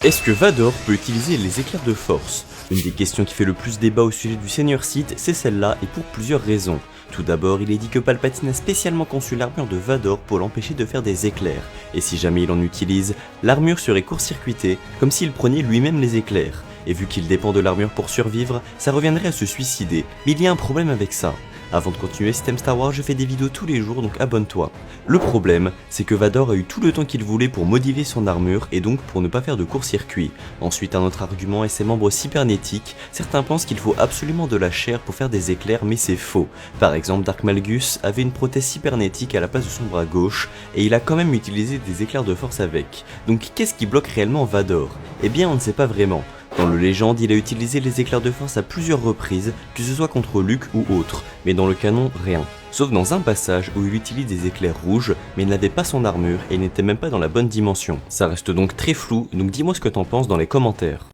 Est-ce que Vador peut utiliser les éclairs de force? Une des questions qui fait le plus débat au sujet du Seigneur Sith, c'est celle-là, et pour plusieurs raisons. Tout d'abord, il est dit que Palpatine a spécialement conçu l'armure de Vador pour l'empêcher de faire des éclairs, et si jamais il en utilise, l'armure serait court-circuitée, comme s'il prenait lui-même les éclairs. Et vu qu'il dépend de l'armure pour survivre, ça reviendrait à se suicider, mais il y a un problème avec ça. Avant de continuer ce thème Star Wars, je fais des vidéos tous les jours, donc abonne-toi. Le problème, c'est que Vador a eu tout le temps qu'il voulait pour modifier son armure et donc pour ne pas faire de court-circuit. Ensuite, un autre argument est ses membres cybernétiques. Certains pensent qu'il faut absolument de la chair pour faire des éclairs, mais c'est faux. Par exemple, Dark Malgus avait une prothèse cybernétique à la place de son bras gauche, et il a quand même utilisé des éclairs de force avec. Donc qu'est-ce qui bloque réellement Vador? Eh bien, on ne sait pas vraiment. Dans le Légende, il a utilisé les éclairs de force à plusieurs reprises, que ce soit contre Luke ou autre, mais dans le canon, rien. Sauf dans un passage où il utilise des éclairs rouges, mais il n'avait pas son armure et il n'était même pas dans la bonne dimension. Ça reste donc très flou, donc dis-moi ce que t'en penses dans les commentaires.